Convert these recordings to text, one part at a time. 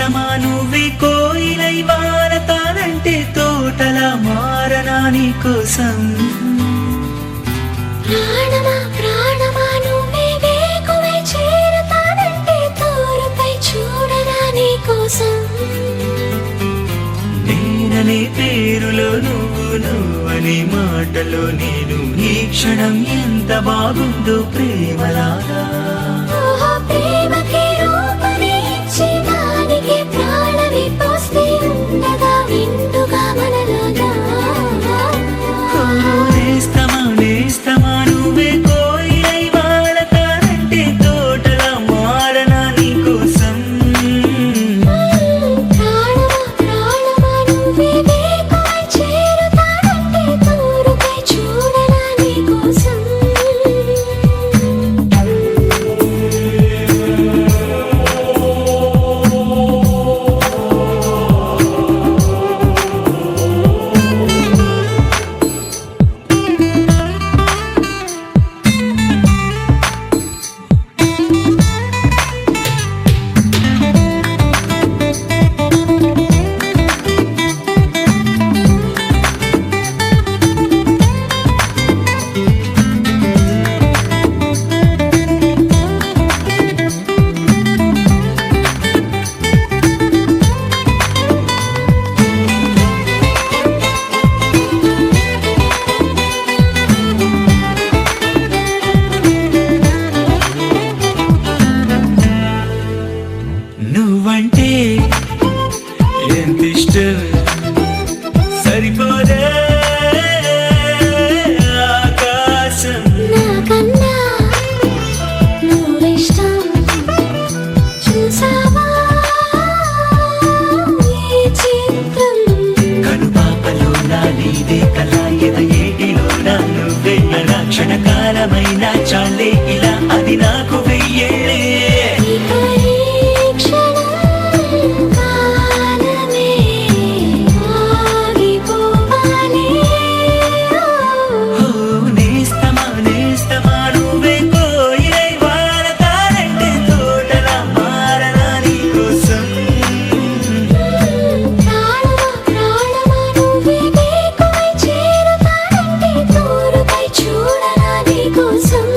నేస్తమా నువ్వే కోయిలై వారతానంటే తోటలా మారనా నీ కోసం. ప్రాణమా ప్రాణమా నువ్వే వేకువై చేరతానంటే తోరుపై చూడనా నీ కోసం. నేననే పేరులో నువ్వు, నువ్వనే మాటలో నేను, ఈ క్షణం ఎంత బాగుందో ప్రేమలాగా. ఓహో ప్రేమకి రూపమే ఇచ్చి దానికి ప్రాణమి పోస్తే ఉండగా విందుగా మనలాగా. నేస్తమా నేస్తమా నువ్వే కోయిలై వారతానంటే తోటలా మారనా నీ కోసం. ప్రాణమా ప్రాణమా నువ్వే వేకువై చేరతానంటే తోరుపై చూడనా నీ కోసం. నువ్వంటే ఎంత ఇష్టం సరిపోదే ఆకాశం. నాకన్నా నువ్విష్టం చూసావా ఈ చిత్రం. కనుపాపలో నా నీదే కళ, ఎద ఏటిలో నా నువ్వే నా క్షణకాలమైన చాలే ఇలా, అది నాకు వెయ్యేళ్ళే. ఈ పరీక్షణం కాలమే ఆగిపోవాలి. ఓ నేస్తమా నేస్తమా నువ్వే కోయిలై వారతానంటే తోటలా మారనా నీ కోసం. ప్రాణమా ప్రాణమా నువ్వే వేకువై చేరతానంటే తోరుపై చూడనా నీ కోసం.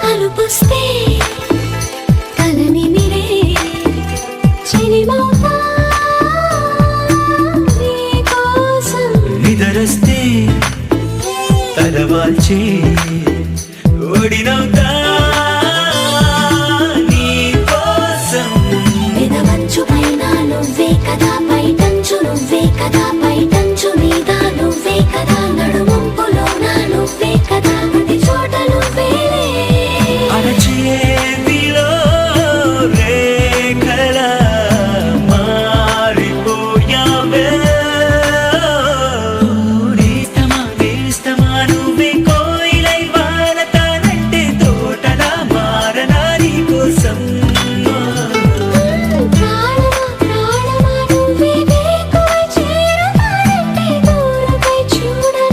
అలుపుస్తే కలని మిరే చిలిమౌతా నీ కోసం. నిదరస్తే తలవాల్చే ఒడినవుతా నీ కోసం. పెదవంచు పైన నువ్వే కదా, పైటంచు నువ్వే కదా, పైటంచు మీద నువ్వే కదా, నడుమంపులోన నువ్వే కదా, ప్రతి చోట నువ్వేలే. అరచేతిలో రేఖలా మారిపోయావే. నేస్తమా నేస్తమా నువ్వే కోయిలై వారతానంటే తోటలా మారనా నీ కోసం. ప్రాణమా ప్రాణమా నువ్వే వేకువై చేరతానంటే తోరుపై చూడనా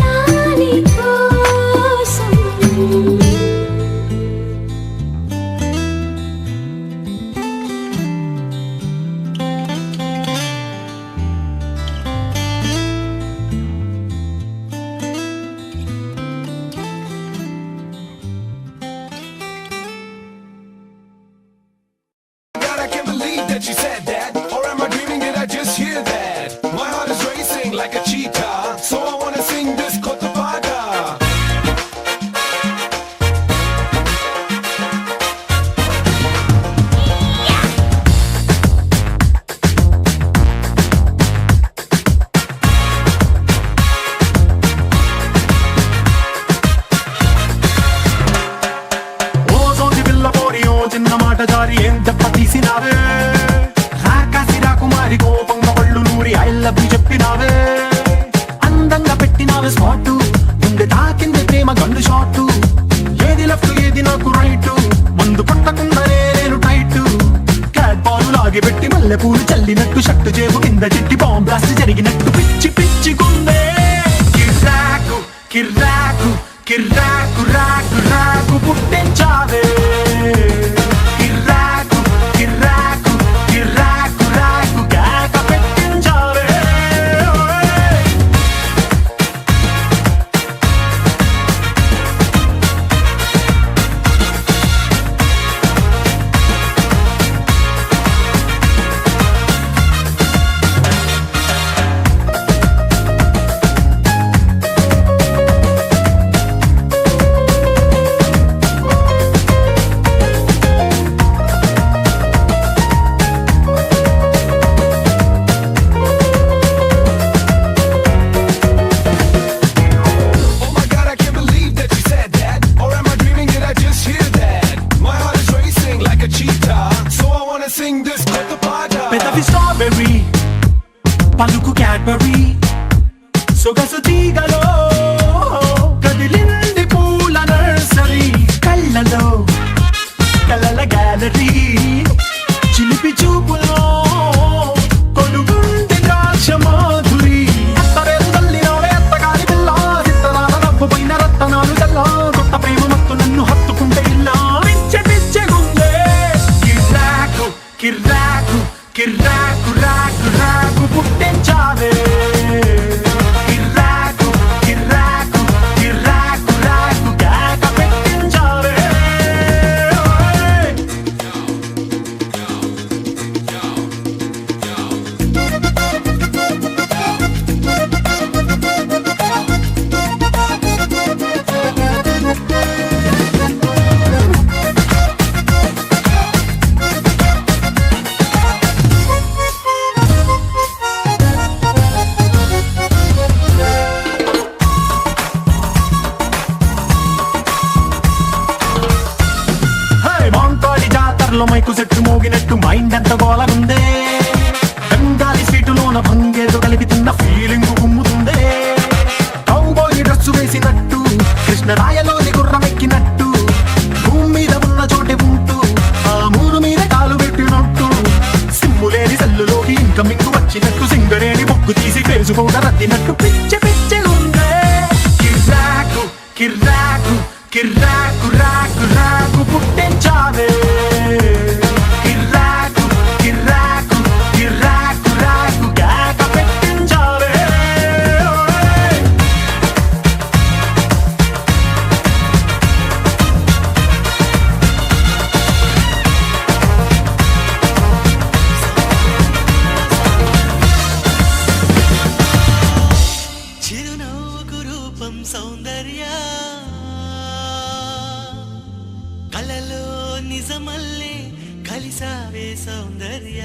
లాగిపెట్టి మల్లె పూలు చల్లినట్టు షట్టు చేపు కింద చిట్టి బాంబ్ బ్లాస్ట్ జరిగినట్టు పిచ్చి పిచ్చి గుందే కిర్రాకు కిర్రాకు కిర్రాకు రాకు రాకు పుట్టించావే కిర్రాకు కిర్రాకు కిర్రాకు రాకు కేక పెట్టించావే పెదవి స్ట్రాబెర్రీ పలుకు క్యాడ్బరీ సొగసు తీగలో కదిలింది పూల నర్సరీ కళ్ళలో కలల గ్యాలరీ చిలిపి చూపులో కొలుగుంది ద్రాక్ష మాధురి అత్తరేరు తల్లినోడే అత్తగారి పిల్ల చిత్తరాల రబ్బు పైన రత్తనాలు చల్లా కొత్త ప్రేమ మత్తు నన్ను హత్తుకుంటే ఇల్లా పిచ్చే పిచ్చే గుందే కిర్రాకు కిర్రాకు కిర్రాకు రాకు రాకు పుట్టించావే కిర్రాకు కిర్రాకు కిర్రాకు రాకు కేక పెట్టించావే మైకు సెట్టు మోగినట్టు మైండ్ ఎంత గోలగుందే బెంగాలీ స్వీటులోన భంగేదో కలిపి తిన్న ఫీలింగ్ గుమ్ముతుందే కౌబాయ్ డ్రెస్సు వేసినట్టు కృష్ణరాయలోని గుర్రమెక్కినట్టు భూమి మీద ఉన్న చోటే ఉంటూ ఆ మూరు మీద కాలు పెట్టినట్టు సిమ్ములేని సెల్లులోకి ఇంకా మింగు వచ్చినట్టు సింగరేణి బొగ్గు తీసి ఫేసుకోగా రద్దినట్టు పిచ్చి పిచ్చి ఉందే కిర్రాకు కిర్రాకు కిర్రాకు రాకు రాకు పుట్టించావే కిర్రాకు కిర్రాకు కిర్రాకు రాకు కేక పెట్టించావే చిరునవ్వుకు రూపం సౌందర్య కలలో నిజమల్లే కలిసావే సౌందర్య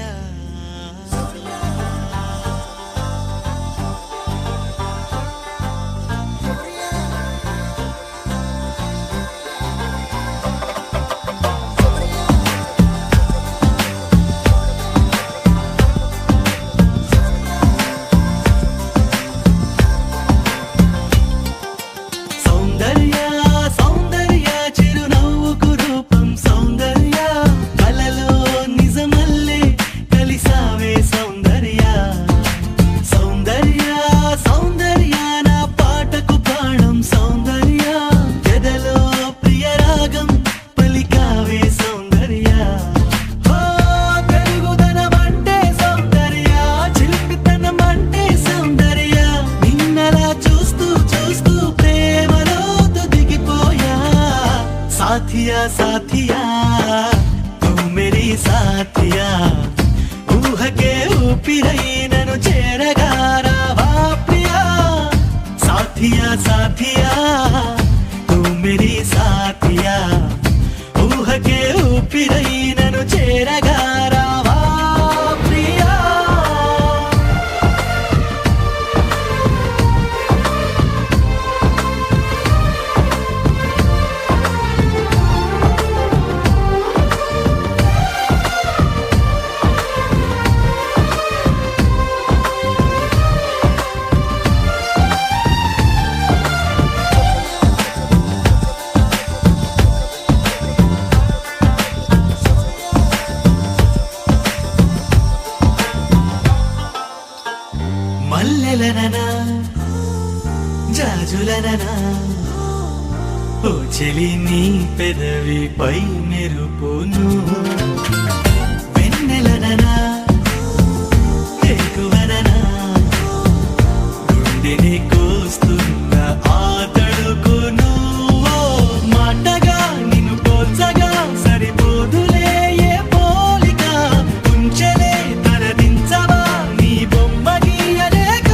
साथिया साथिया तू मेरी साथिया ऊह के ऊपिरై నన్ను చేరగా రావా ప్రియా साथिया साथिया तू मेरी साथिया ऊह के ऊपिरై నన్ను చేరగా రావా ప్రియా వెన్నెలననా జాజులననా ఓ చెలి నీ పెదవిపై మెరుపును వెన్నెలననా ఎక్కువననా గుండెని కోస్తున్న ఆ తడుకును మాటగా నిన్ను పోల్చగా సరిపోదులే ఏ పోలిక కుంచెలే తరదించవా నీ బొమ్మ గీయలేక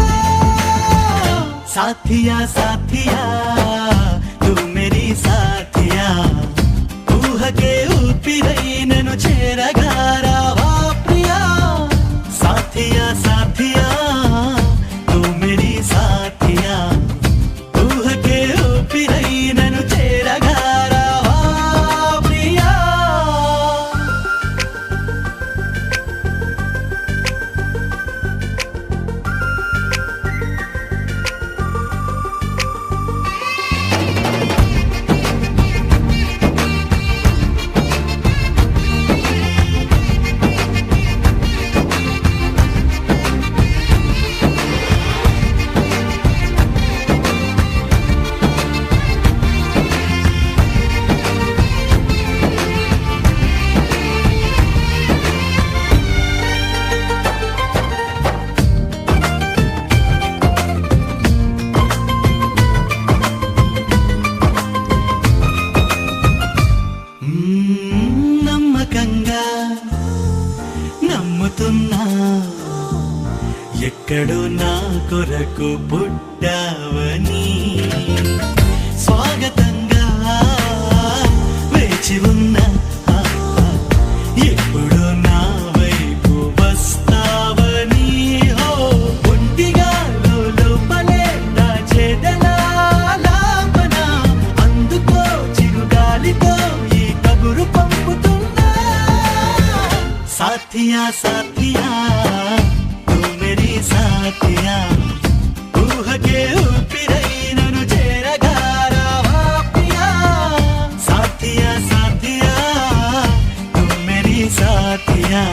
సాథియా సాథియా तू मेरी साथिया ఊహకే ఊపిరై నన్ను చేరగా రావా ప్రియా సాథియా సాథియా तू मेरी साथिया ఊహకే ఊపిరై నన్ను చేరగా రావా ప్రియా నమ్మకంగా నమ్ముతున్నా ఎక్కడో నా కొరకు పుట్టావని స్వాగతంగా వేచి ఉన్నా ఎప్పుడు నా వైపు వస్తావని హో ఒంటిగా లోపలే దాచేదలా లాపన అందుకో చిరుగాలితో ఈ కబురు పంపుతున్నా సాథియా సాథియా तू मेरी साथिया ఊహకే ఊపిరై నన్ను చేరగా రావా ప్రియా సాథియా సాథియా तू मेरी साथिया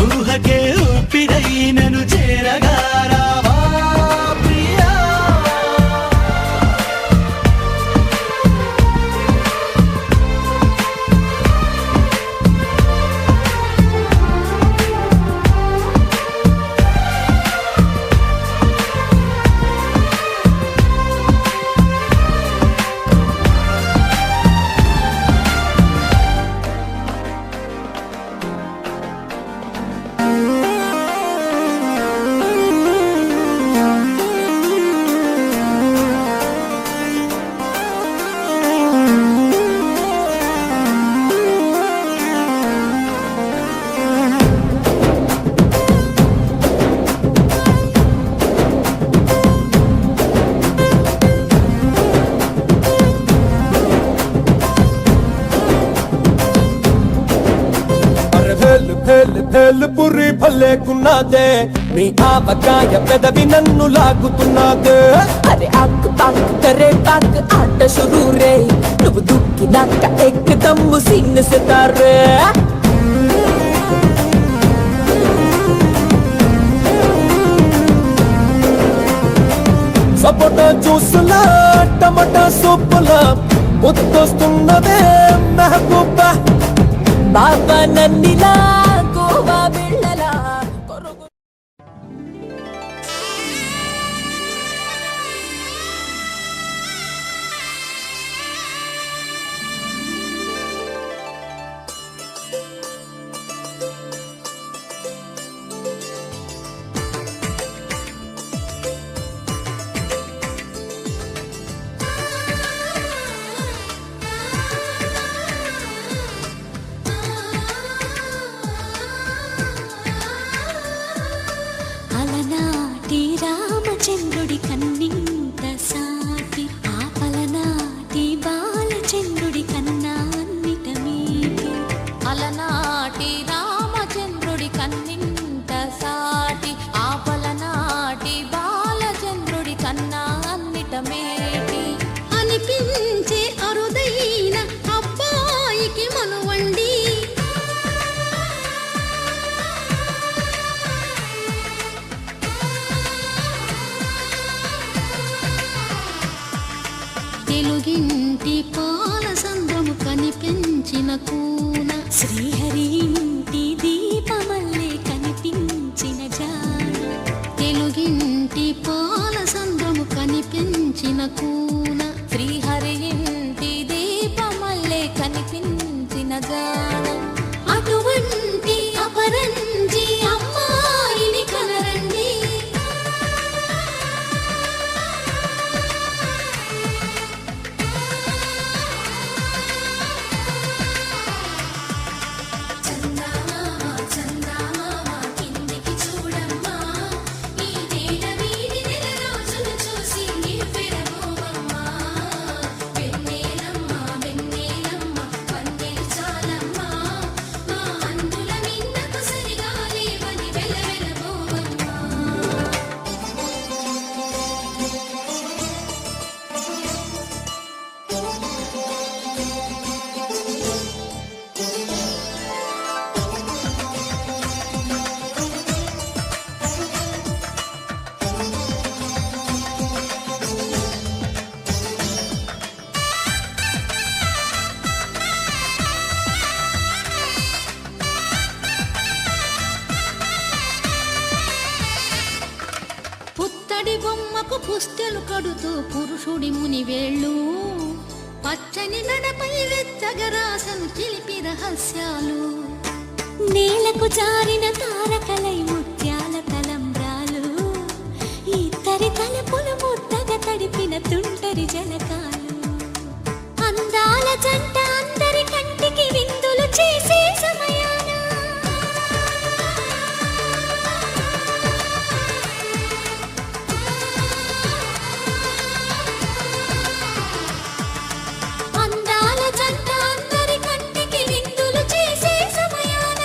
ఊహకే ఊపిరై నన్ను చేరగా రావా ప్రియా పురి భలేకున్నదే నీ ఆవకాయ పెదవి నన్ను లాగుతున్నదే అరే ఆకు పాకు కరే పాకు ఆట షురూ రే నువ్వు దుక్కినాక ఎక్కదమ్ము సీన్ సితారే సపోటా జ్యూసులా టమాటా సూపులా ముద్దొస్తున్నదే మెహబూబా బాబా నన్నిలా గోవా వెళ్ళలా కొరుగు రామచంద్రుడి కన్నింత సాటి ఆపలనాటి బాలచంద్రుడి కన్నా అన్నిట మీటి అలనాటి రామచంద్రుడి కన్నింత సాటి ఆపలనాటి బాలచంద్రుడి కన్నా అన్నిట మేటి అనిపించే అరుదైన అబ్బాయికి మనువండి తెలుగింటి పాల సంద్రము కనిపించిన కూన శ్రీహరి ఇంటి దీపమల్లే కనిపించిన జాడ తెలుగింటి పాల సంద్రము కనిపించిన కూన శ్రీహరి ఇంటి దీపమల్లే కనిపించిన జాడ అటువంటి అపరంజి అమ్మాయిని కనరండి కిందికి చూడమ్మా ఈ నేల వీడి నెల రోజులు చూసి విరబోవమ్మా వెన్నెలమ్మ వెన్నెలమ్మ పందెలు చాలమ్మా మా అందుల నిన్నకు సరిగా లేవని వెలవెలబోవమ్మా పుత్తడి బొమ్మకు పుస్తెలు కడుతూ పురుషుడి ముని వేళ్ళు పచ్చని నడపై వెచ్చగరాసను చిలిపి రహస్యాలు నేలకు జారిన తారకలై ముత్యాల తలంబ్రాలు ఇద్దరి తలపులు ముద్దగా తడిపిన తుంటరి జలకాలు అందాల జంట అందరి కంటికి విందులు చేసే సమయాన అందాల జంట అందరి కంటికి విందులు చేసే సమయాన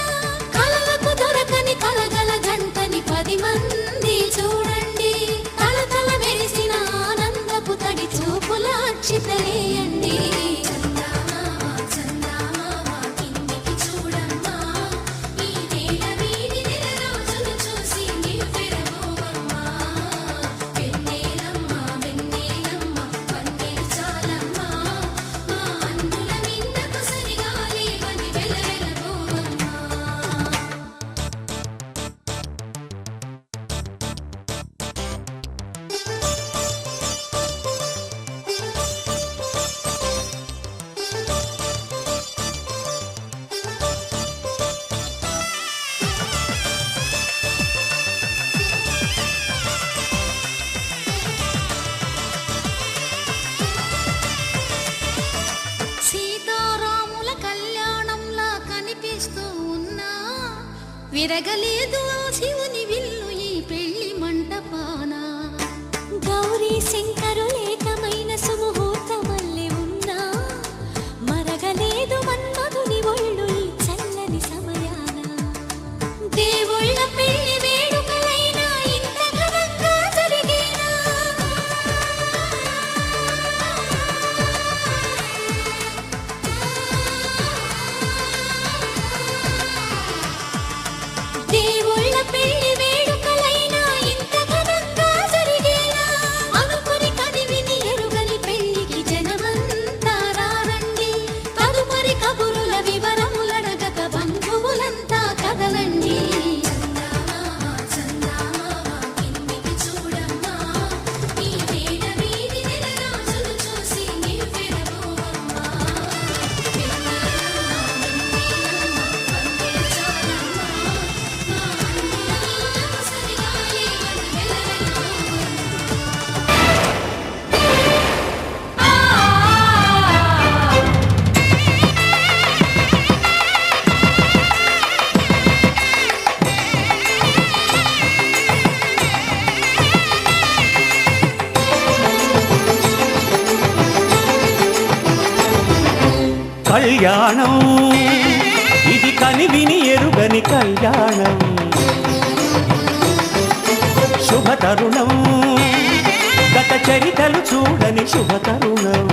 కలలకు దొరకని కలగల జంటని 10 మంది చూడండి తలతల మెరిసిన ఆనందపు తడి చూపుల అక్షితలేయండి కిందికి చూడమ్మా ఈ నేల వీడి నెల రోజులు చూసి విరబోవమ్మా వెన్నెలమ్మ వెన్నెలమ్మ పందెలు చాలమ్మా మా అందుల నిన్నకు సరిగా లేవని వెలవెలబోవమ్మా సీతారాముల కళ్యాణంలా కనిపిస్తూ ఉన్నా విరగలేదు ఆ శివుని విల్లు ఈ పెళ్లి మంటపాన గౌరీ శంకరులేకమైన సుముహూర్తమల్లె ఉన్నా మరగలేదు మన్మధుని ఒళ్ళు ఈ చల్లని సమయాన దేవుళ్ళ పెళ్లి వేడుకలైనా ఇంత ఘనంగా జరిగేనా దేవుళ్ళ పెళ్లి వేడుకలైనా ఇంత ఘనంగా జరిగేనా అనుకుని కనివిని ఎరుగని పెళ్లికి జనమంతా రారండి తదుపరి కబురుల వివరములడగక బంధువులంతా కదలండి కిందికి చూడమ్మా ఈ నేల వీడి నెల రోజులు చూసి విరబోవమ్మా కళ్యాణం ఇది కనివిని ఎరుగని కళ్యాణం శుభతరుణం గత చరితలు చూడని శుభతరుణం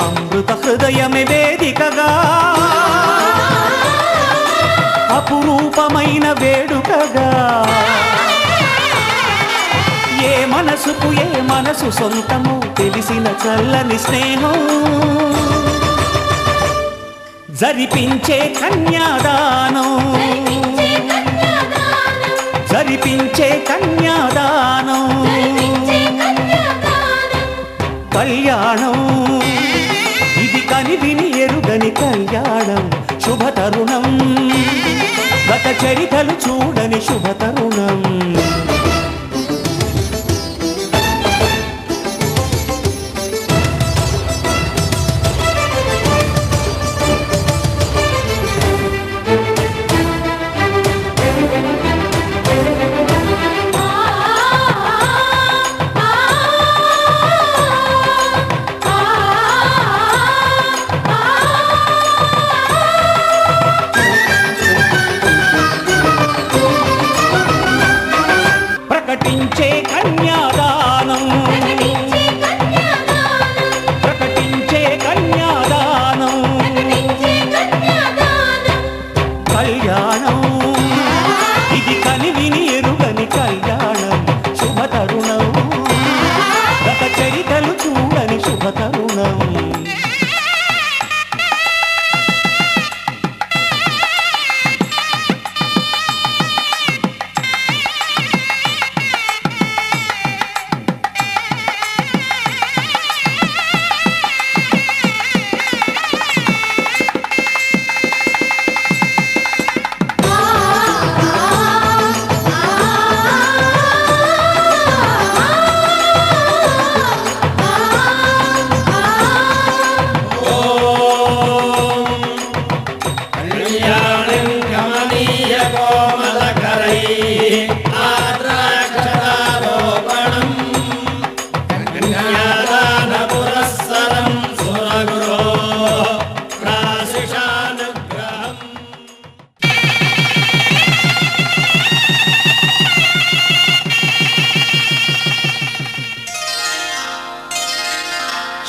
అమృత హృదయమే వేదికగా అపురూపమైన వేడుకగా ఏ మనసుకు ఏ మనసు సొంతము తెలిసిన చల్లని స్నేహం జరిపించే కన్యాదానం జరిపించే కన్యాదానం కళ్యాణం ఇది కనివిని ఎరుగని కళ్యాణం శుభతరుణం గత చరితలు చూడని శుభతరుణం ప్రకటించే కన్యాదానం ప్రకటించే కన్యాదానం కళ్యాణం ఇది కనివిని ఎరుగని కళ్యాణం శుభతరుణం గత చరితలు చూడని శుభతరుణం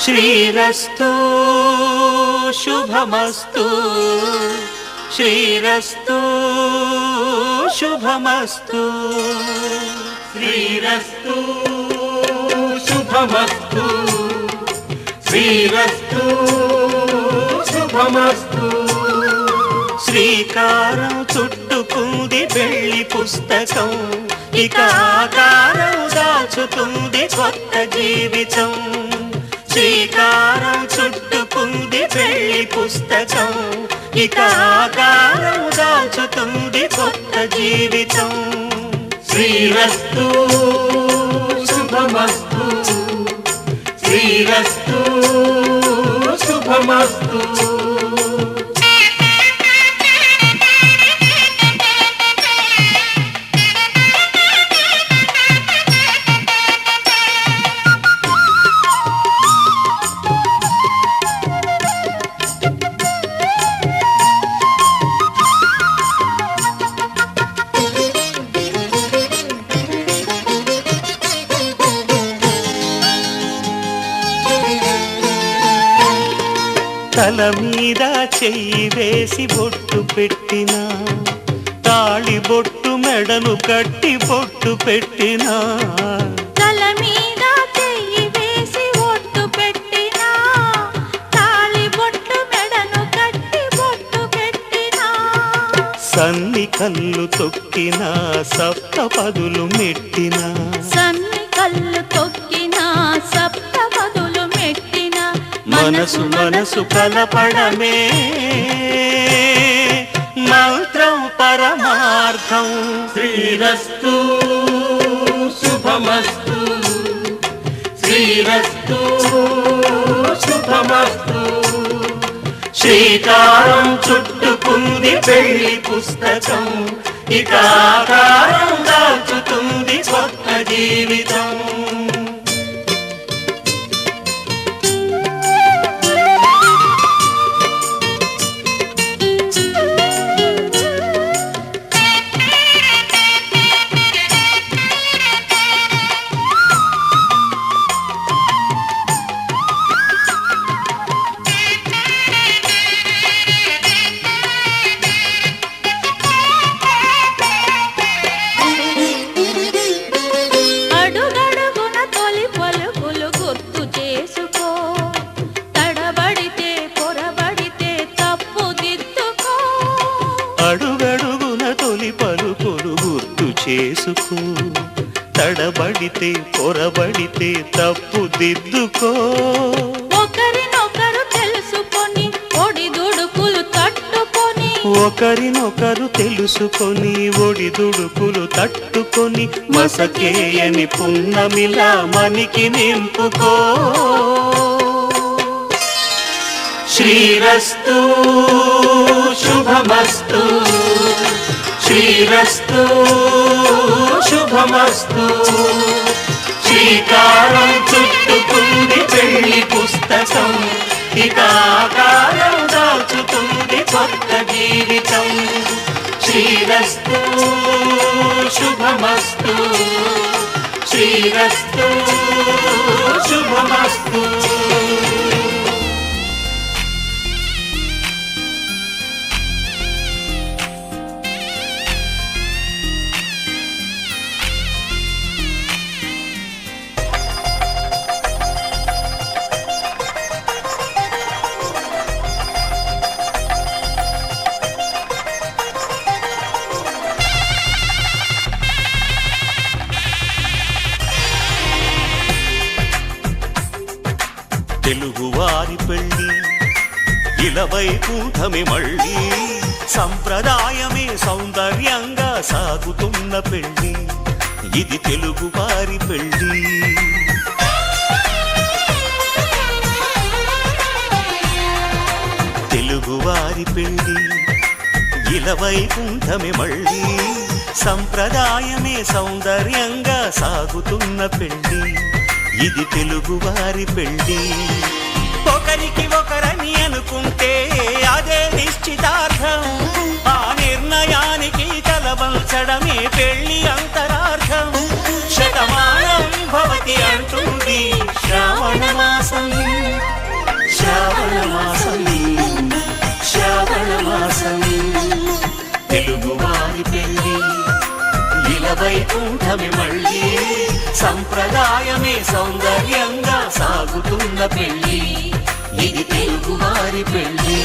శ్రీరస్తు శుభమస్తు శ్రీరస్తు శుభమస్తు శ్రీరస్తు శుభమస్తు శ్రీరస్తు శుభమస్తు శ్రీకారం చుట్టుకుంది పెళ్లి పుస్తకం ఇక ఆకారం దాచుతుంది కొత్త జీవితం శ్రీకారం చుట్టుకుంది పెళ్లి పుస్తకం ఇక ఆకారం దాచుతుంది కొత్త జీవితం శ్రీరస్తు శుభమస్తు శ్రీరస్తు శుభమస్తు తల మీద చెయ్యి వేసి బొట్టు పెట్టినా తాళి బొట్టు మెడను కట్టి బొట్టు పెట్టినా తల మీద చెయ్యి వేసి ఒట్టు పెట్టినా తాళి బొట్టు మెడను కట్టి బొట్టు పెట్టినా సన్ని కళ్ళు తొక్కినా సప్త పదులు మెట్టినా సన్ని కళ్ళు తొక్కినా సప్త పదులు మెట్టినా మనసు మనసు కలపడమే మంత్రం పరమార్థం శ్రీరస్తు శుభమస్తు శ్రీరస్తు శుభమస్తు శ్రీకారం చుట్టుకుంది పెళ్లి పుస్తకం ఇక ఆకారం దాచుతుంది కొత్త జీవితం అడుగ చేసుకో, తడబడితే పొరబడితే తప్పు దిద్దుకో. ఒకరినొకరు తెలుసుకొని ఒడిదుడుకులు తట్టుకొని, ఒకరినొకరు తెలుసుకొని ఒడిదుడుకులు తట్టుకొని, మసకేయని పున్నమిలా మనికి నింపుకో. శ్రీరస్తు శుభమస్తు, శ్రీరస్తు శుభమస్తు. శ్రీకారం చుట్టుకుంది పెళ్లి పుస్తకం, ఇక ఆకారం దాచుతుంది కొత్త జీవితం. శ్రీరస్తు శుభమస్తు, శ్రీరస్తు శుభమస్తు. తెలుగువారి పెళ్ళి ఇలవైకుంఠమే మళ్ళీ, సంప్రదాయమే సౌందర్యంగా సాగుతున్న పెళ్ళి, ఇది తెలుగువారి పెళ్ళి. తెలుగువారి పెళ్ళి ఇలవైకుంఠమే మళ్ళీ, సంప్రదాయమే సౌందర్యంగా సాగుతున్న పెళ్ళి, ఇది తెలుగువారి పెళ్ళి. ఒకరికి ఒకరని అనుకుంటే అదే నిశ్చితార్థం, ఆ నిర్ణయానికి తలవంచడమే పెళ్ళి అంతరార్థం. శతమానం భవతి అంటుంది శ్రావణ మాసం, శ్రావణ మాసం, శ్రావణ మాసం. తెలుగువారి పెళ్ళి ఇలవైకుంఠమే మళ్ళీ, సంప్రదాయమే సౌందర్యంగా సాగుతున్న పెళ్ళి, ఇది తెలుగువారి పెళ్ళి.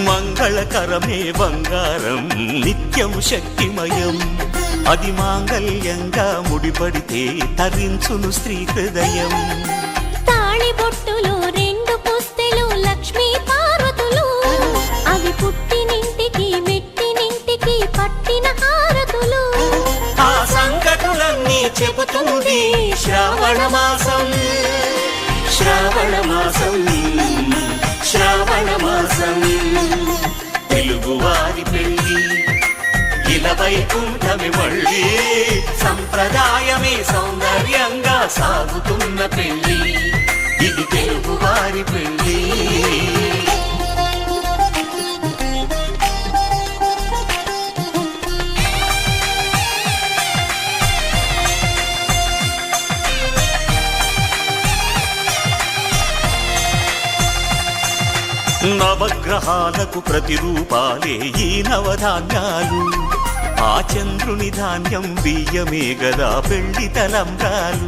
మంగళకరమే బంగారం నిత్యం శక్తిమయం, అది మాంగళ్యంగా ముడిపడితే తరించును స్త్రీ హృదయం. తాళి బొట్టులో రెండు పుస్తెలు లక్ష్మీ పార్వతులు, అవి పుట్టినింటికి మెట్టినింటికి పట్టిన హారతులు. ఆ సంగతులన్నీ చెబుతుంది శ్రావణ మాసం, శ్రావణ మాసం, శ్రావణ మాసం. తెలుగువారి పెళ్ళి ఇలవైకుంఠమే మళ్ళీ, సంప్రదాయమే సౌందర్యంగా సాగుతున్న పెళ్ళి, ఇది తెలుగువారి పెళ్ళి. నవగ్రహాలకు ప్రతిరూపాలే ఈ నవధాన్యాలు, ఆ చంద్రుని ధాన్యం బియ్యమే గదా పెళ్లి తలంబ్రాలు.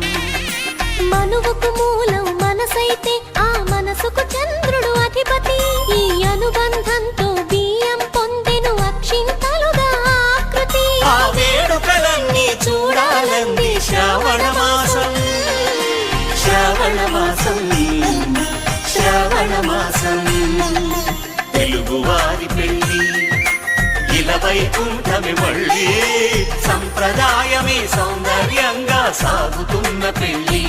మనువుకు మూలం మనసైతే ఆ మనసుకు చంద్రుడు అధిపతి, ఈ అనుబంధంతో బియ్యం పొందెను అక్షింతలుగా ఆకృతి. ఆ వేడుకలన్నీ చూడాలంది శ్రావణ మాసం, శ్రావణ మాసం, శ్రావణ మాసం. తెలుగువారి పెళ్ళి ఇలవైకుంఠమే మళ్ళీ, సంప్రదాయమే సౌందర్యంగా సాగుతున్న పెళ్ళి,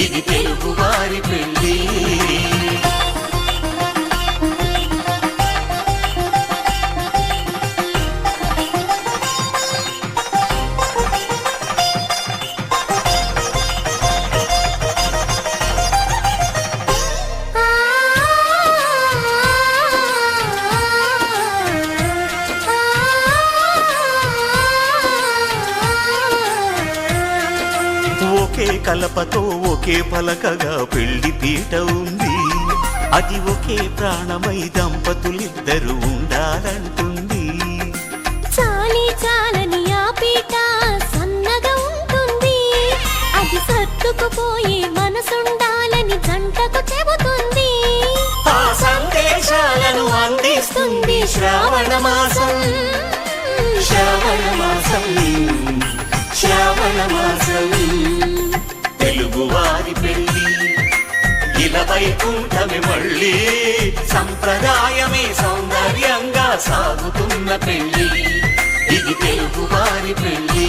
ఇది తెలుగువారి పెళ్ళి. కలపతో ఒకే పలకగా పెళ్లి పీట ఉంది. అది ఒకే ప్రాణమై దంపతులిద్దరూ ఉండాలంటుంది. చాలి చాలని ఆ పీట సన్నగా ఉంటుంది. అది సర్దుకుపోయే మనసుండాలని జంటకు చెబుతుంది. ఆ సందేశాలను అందిస్తుంది శ్రావణ మాసం. శ్రావణ మాసం, శ్రావణ మాసం. తెలుగువారి పెళ్లి ఇలా వైకుంఠమే మళ్ళీ. సంప్రదాయమే సౌందర్యంగా సాగుతున్న పెళ్లి. ఇది తెలుగువారి పెళ్లి.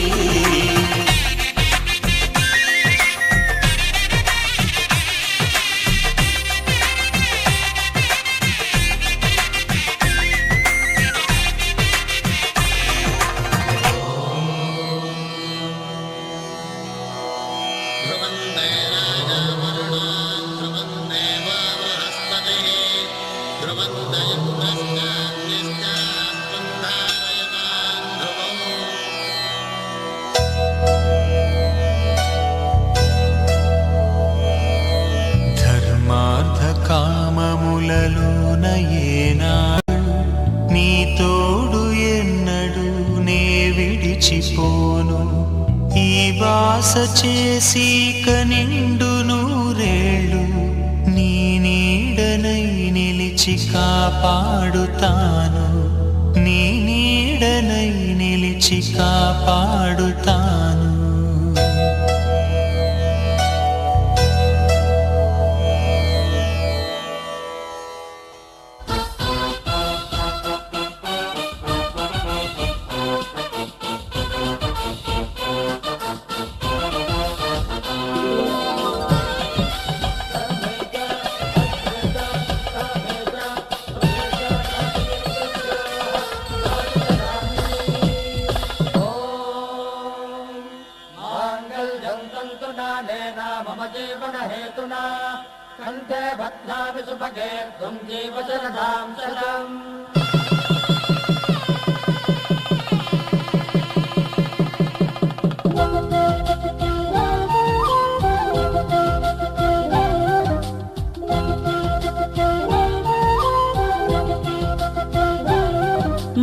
ధర్మార్థ కామములలోన ఏనాడు నీ తోడు ఎన్నడు నే విడిచిపోను. ఈ వాస చేసి కనిండు నూరేళ్ళు నీ నీడనై నిలిచి కాపాడుతాను. నీ నీడనై నిలిచి కాపాడుతాను. मम जीवन हेतुना कंठे बध्नामि सुभगे त्वं जीव शरदां शतम्।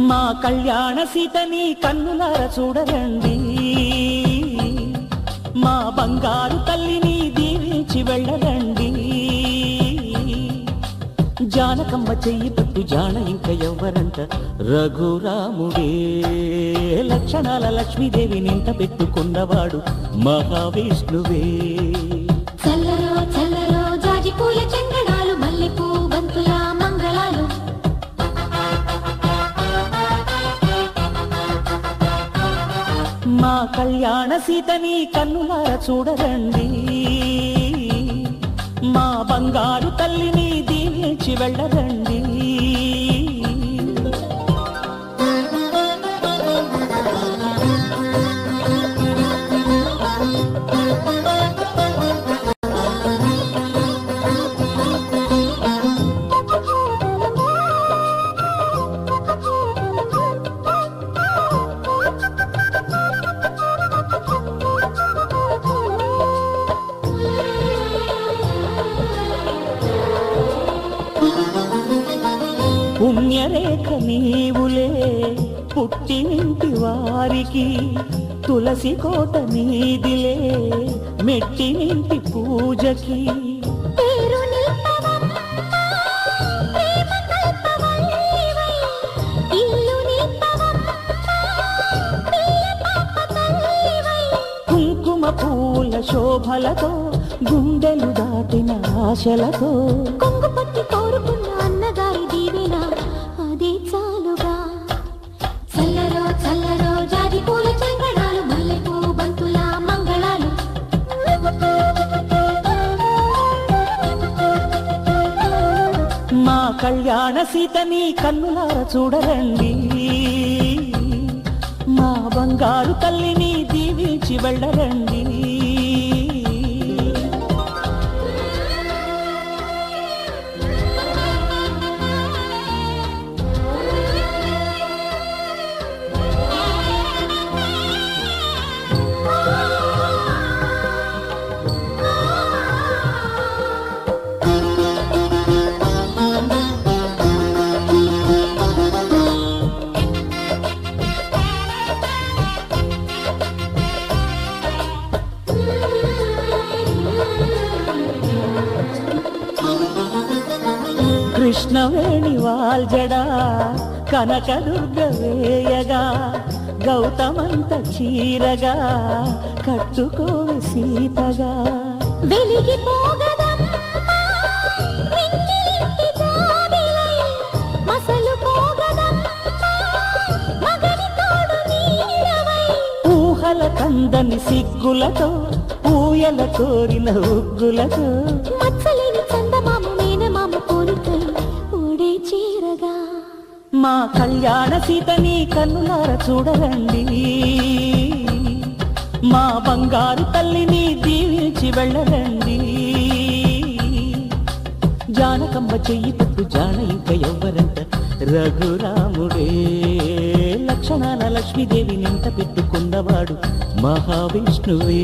మా కళ్యాణ సీతని కన్నులార చూడరండి. మా బంగారు తల్లిని దీవించి వెళ్ళరండి. జానకమ్మ చెయ్యి పట్టు జాన ఇంక ఎవ్వరంట రఘురాముడే. లక్షణాల లక్ష్మీదేవి నింట పెట్టుకున్నవాడు మహావిష్ణువే. చల్లరో చల్లరో జాజి పూల చందనాలు మల్లెపూ బంతుల మంగళాలు. మా కళ్యాణ సీతని కన్నులార చూడరండి. మా బంగారు తల్లిని దీవించి వెళ్ళరండి. పుణ్యరేఖ నీవులే పుట్టినింటి వారికి. తులసి కోట నీదిలే మెట్టినింటి పూజకి. పేరు నిల్పవమ్మ ప్రేమ కల్పవల్లివై. ఇల్లు నిల్పవమ్మ పిల్ల పాప తల్లివై. కుంకుమ పూల శోభలతో గుండెలు దాటిన ఆశలతో. కొంగు పట్టి కోరుకున్న అన్నగారి దీవెన అదే చాలుగా. చల్లరో చల్లరో జాజి పూల చంగడాలు మల్లెపూ బంతుల మంగళాలు. మా కళ్యాణ సీతని కన్నులార చూడరండి. మా బంగారు తల్లిని దీవించి వెళ్ళరండి. కృష్ణవేణి వాల్జడా కనకదుర్గ వేయగా గౌతమంత చీరగా కట్టుకోవి సీతగా వెలిగిపోగదమ్మా వెన్నెలింటి జాబిలై మసలుపోగదమ్మా మగని తోడు నీడవై ఊహల కందని సిగ్గులతో ఊయల కోరిన ఉగ్గులతో మచ్చలేని చందమామ మేనమామ కోరికై ఊడే చీరగా మా కళ్యాణ సీతని కన్నులార చూడరండి మా బంగారు తల్లిని దీవించి వెళ్ళరండి జానకమ్మ చెయ్యి పట్టు జాన ఇంక ఎవ్వరంట రఘురాముడే లక్షణాల లక్ష్మీదేవి నింట పెట్టుకున్నవాడు మహావిష్ణువే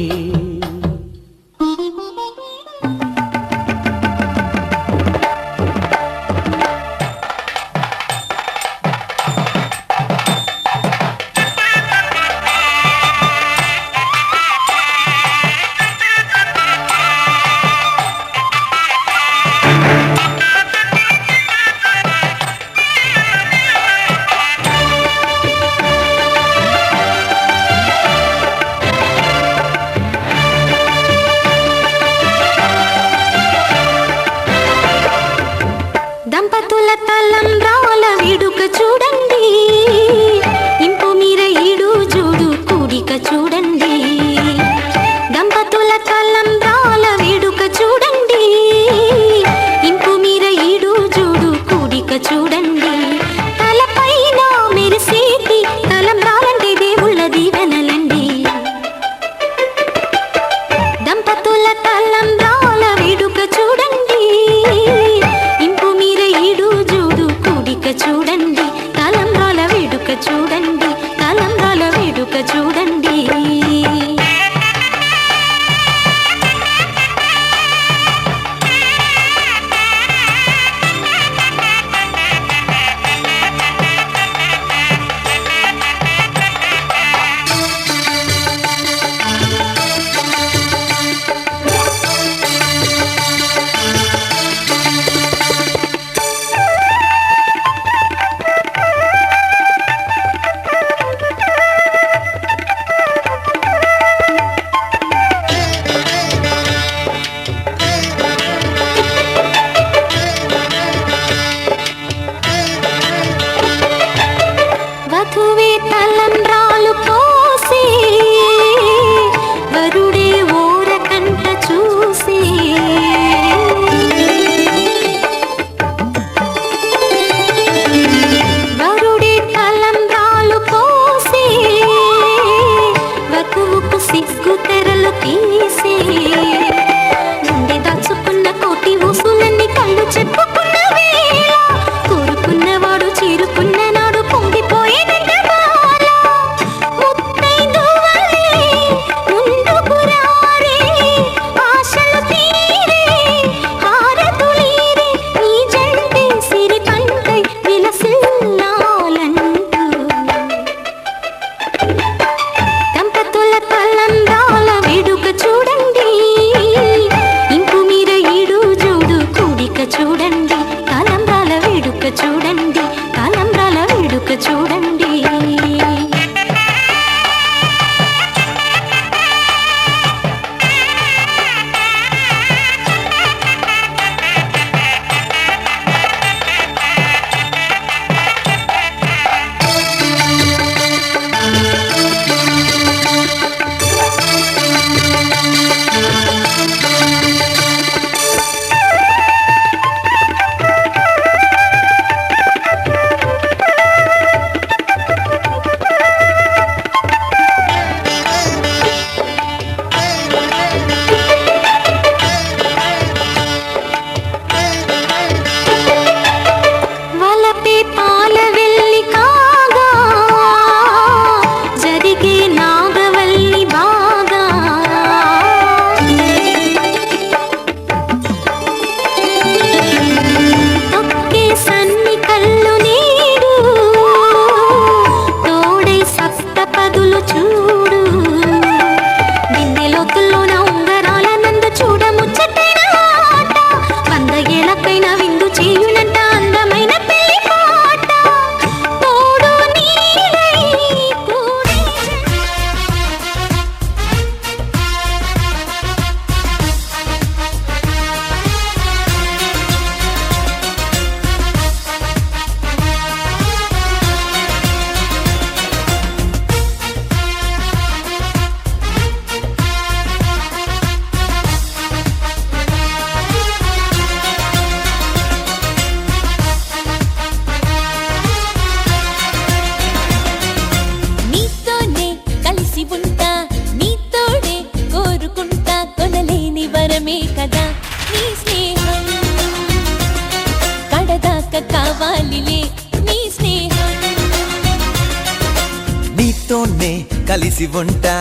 నీతోనే కలిసి ఉంటా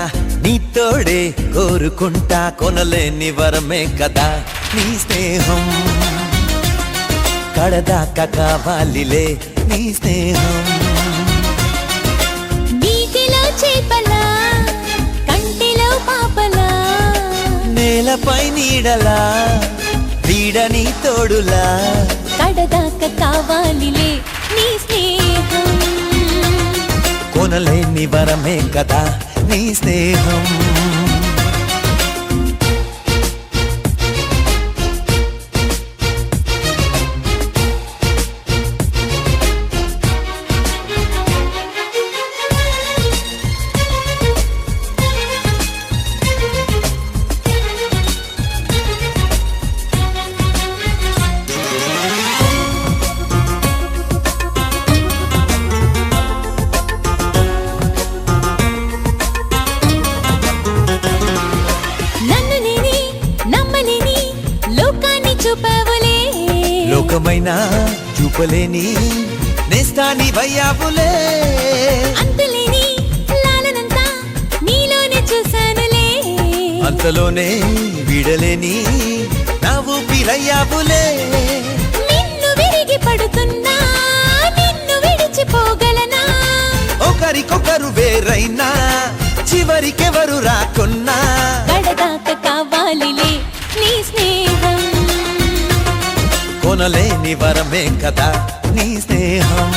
నీతోడే కోరుకుంటా కొనలేని వరమే కదా నీ స్నేహం కడదాకా కావాలిలే నీ స్నేహం నీటిలో చేపలా కంటిలో పాపలా నేలపై నీడలా వీడని తోడులా కడదాకా కావాలిలే నీ స్నేహం కొనలేని వరమే కదా నీ స్నేహం నన్ను నేనే నమ్మలేని లోకాన్ని చూపావులే లోకమైనా చూపలేని నేస్తాని వయ్యావులే అంతులేని లాలనంతా నీలోనే చూశానులే అంతలోనే వీడలేని నా ఊపిరయ్యావులే నిన్ను విరిగి పడుతున్నా నిన్ను విడిచిపోగలనా ఒకరికొకరు వేరైనా చివరికెవరు రాకున్నా కడదాకా కావాలిలే నీ స్నేహం కొనలేని వరమే కదా నీ స్నేహం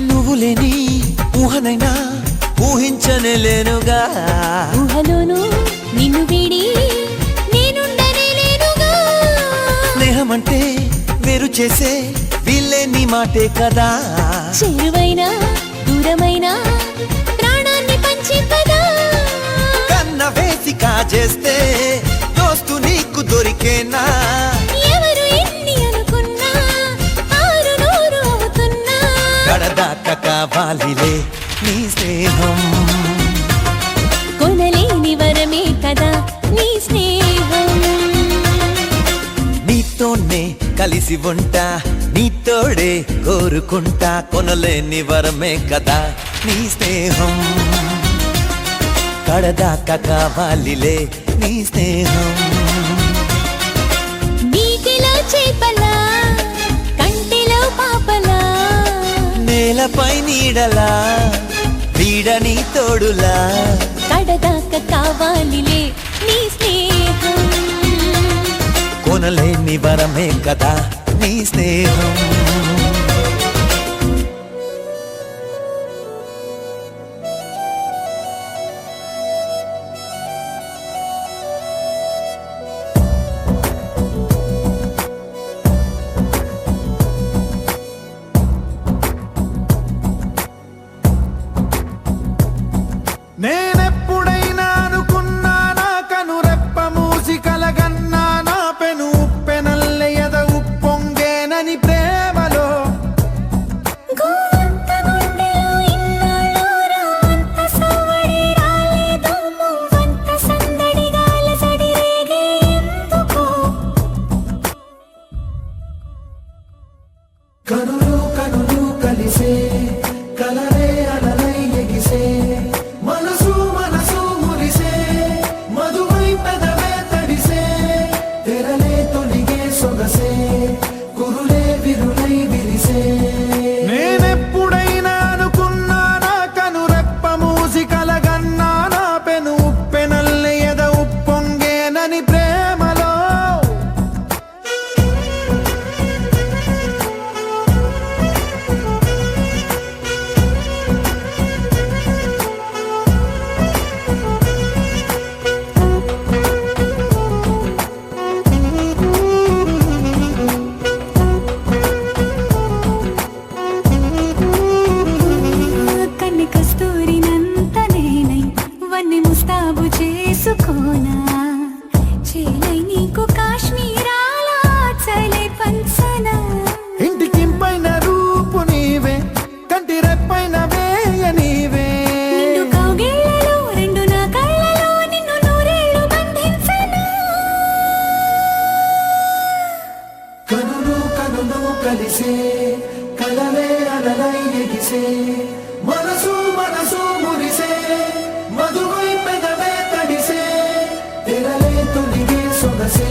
నువ్వు లేని ఊహనైనా ఊహించనే లేనుగా ఊహలోను నిన్ను వీడి నేనుండనే లేనుగా స్నేహమంటే వేరు చేసే వీళ్ళేని మాటే కదా చేరువైనా దూరమైనా ప్రాణాన్ని పంచి పదా కన్న వేసి కాజేస్తే దోస్తు నీకు దొరికేనా ఎవరు ఎన్ని అనుకున్నా ఆరు నూరు అవుతున్నా కడదాకా కావాలిలే నీ స్నేహం కొనలేని వరమే కదా నీ స్నేహం నీతోనే కలిసి ఉంటా నీతోడే కోరుకుంటా కొనలేని వరమే కదా నీ స్నేహం కడదాకా కావాలిలే నీ స్నేహం నీటిలో చేపలా కంటిలో పాపలా నేలపై నీడలా వీడని తోడులా కడదాకా కావాలిలే నీ స్నేహం కొనలేని వరమే కదా నీ స్నేహం నేనెప్పుడైనా అనుకున్నా నా కనురెప్ప మూసి కలగన్నా నా పెను ఉప్పెనల్లె ఎద ఉప్పొంగేనని ప్రేమలో గోవంత గుండెలో ఇన్నాళ్ళు రామంత సవ్వడి రాలేదు మువ్వంత సందడిగా అలసడి రేగే ఎందుకు కనులు కలిసే కలరే అలలై ఎగిసే మనసు మురిసే మధువై పెదవే తడిసే తెరలే తొలిగే సొగసే కురులే విరులై విరిసే నేనెప్పుడైనా అనుకున్నా నా కనురెప్ప మూసి కలగన్నా నా పెను ఉప్పెనల్లె ఎద ఉప్పొంగేనని ప్రేమలో కనులు కలిసే కలలే అలలై ఎగిసే మనసు మనసు మురిసే మధువై పెదవే తడిసే తెరలే తొలిగే సొగసే